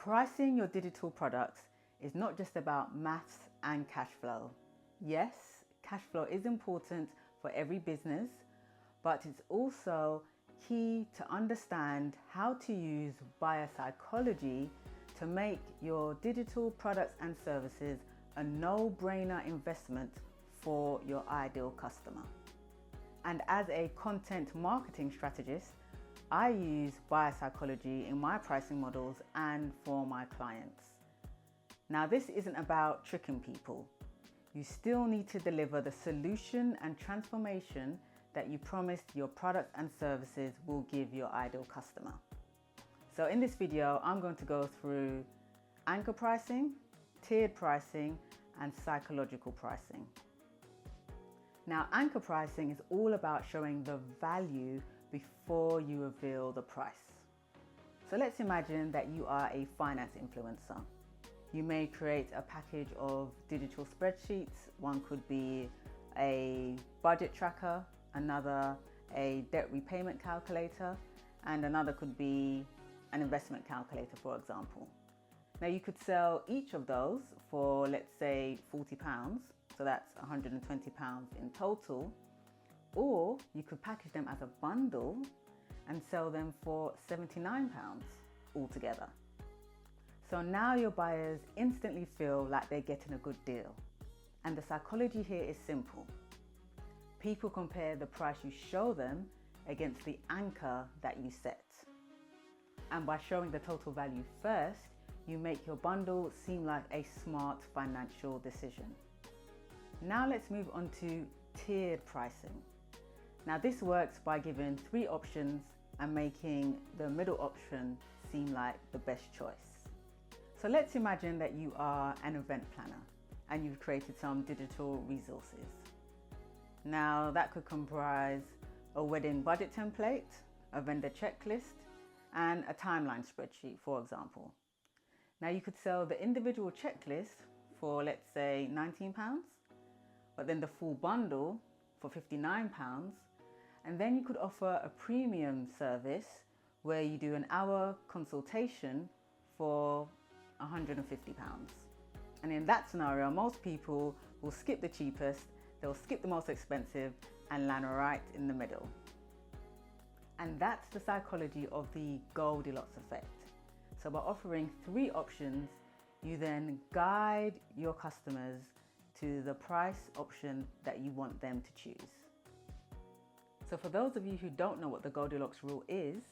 Pricing your digital products is not just about maths and cash flow. Yes, cash flow is important for every business, but it's also key to understand how to use buyer psychology to make your digital products and services a no-brainer investment for your ideal customer. And as a content marketing strategist, I use buyer psychology in my pricing models and for my clients. Now, this isn't about tricking people. You still need to deliver the solution and transformation that you promised your products and services will give your ideal customer. So in this video, I'm going to go through anchor pricing, tiered pricing, and psychological pricing. Now, anchor pricing is all about showing the value before you reveal the price. So let's imagine that you are a finance influencer. You may create a package of digital spreadsheets. One could be a budget tracker, another a debt repayment calculator, and another could be an investment calculator, for example. Now you could sell each of those for, let's say, £40, so that's £120 in total, or you could package them as a bundle and sell them for £79 altogether. So now your buyers instantly feel like they're getting a good deal. And the psychology here is simple. People compare the price you show them against the anchor that you set. And by showing the total value first, you make your bundle seem like a smart financial decision. Now let's move on to tiered pricing. Now this works by giving 3 options and making the middle option seem like the best choice. So let's imagine that you are an event planner and you've created some digital resources. Now that could comprise a wedding budget template, a vendor checklist, and a timeline spreadsheet, for example. Now you could sell the individual checklist for, let's say, £19, but then the full bundle for £59. And then you could offer a premium service where you do an hour consultation for £150. And in that scenario, most people will skip the cheapest, they'll skip the most expensive and land right in the middle. And that's the psychology of the Goldilocks effect. So by offering 3 options, you then guide your customers to the price option that you want them to choose. So for those of you who don't know what the Goldilocks Rule is,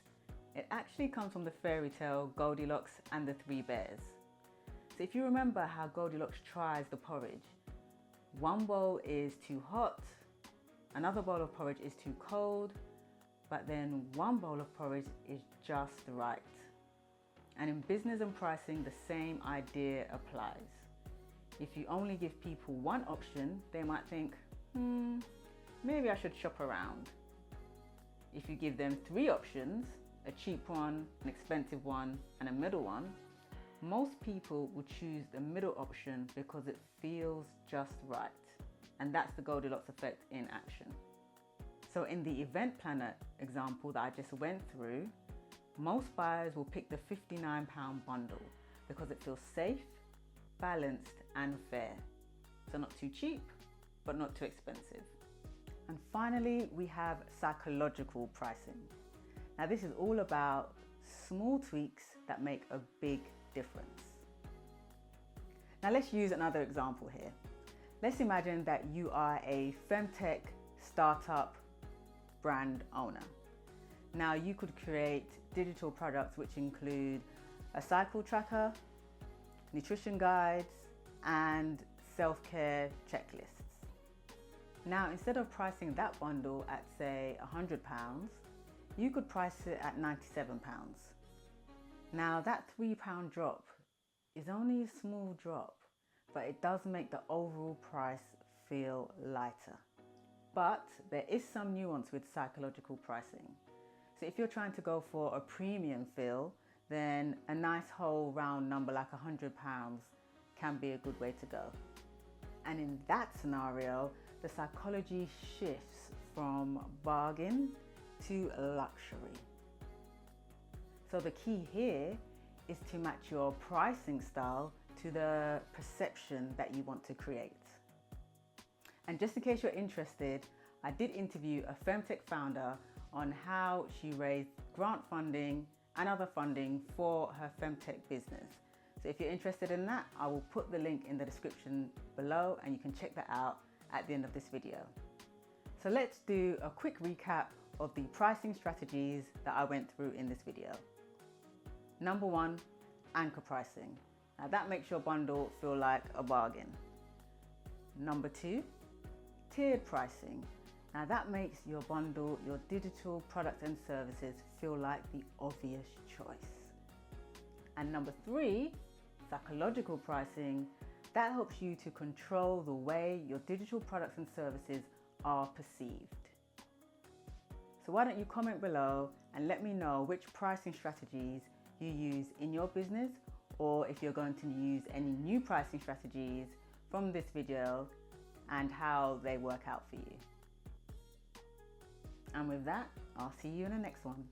it actually comes from the fairy tale Goldilocks and the 3 Bears. So if you remember how Goldilocks tries the porridge, one bowl is too hot, another bowl of porridge is too cold, but then one bowl of porridge is just right. And in business and pricing, the same idea applies. If you only give people one option, they might think, maybe I should shop around. If you give them 3 options, a cheap one, an expensive one, and a middle one, most people will choose the middle option because it feels just right. And that's the Goldilocks effect in action. So in the event planner example that I just went through, most buyers will pick the £59 bundle because it feels safe, balanced, and fair. So not too cheap, but not too expensive. And finally, we have psychological pricing. Now this is all about small tweaks that make a big difference. Now let's use another example here. Let's imagine that you are a femtech startup brand owner. Now you could create digital products which include a cycle tracker, nutrition guides, and self-care checklists. Now instead of pricing that bundle at, say, £100, you could price it at £97. Now that £3 drop is only a small drop, but it does make the overall price feel lighter. But there is some nuance with psychological pricing. So if you're trying to go for a premium feel, then a nice whole round number like £100 can be a good way to go. And in that scenario, the psychology shifts from bargain to luxury. So the key here is to match your pricing style to the perception that you want to create. And just in case you're interested, I did interview a femtech founder on how she raised grant funding and other funding for her femtech business. So if you're interested in that, I will put the link in the description below and you can check that out at the end of this video. So let's do a quick recap of the pricing strategies that I went through in this video. Number 1, anchor pricing. Now that makes your bundle feel like a bargain. Number 2, tiered pricing. Now that makes your bundle, your digital products and services feel like the obvious choice. And number 3, psychological pricing. That helps you to control the way your digital products and services are perceived. So why don't you comment below and let me know which pricing strategies you use in your business, or if you're going to use any new pricing strategies from this video and how they work out for you. And with that, I'll see you in the next one.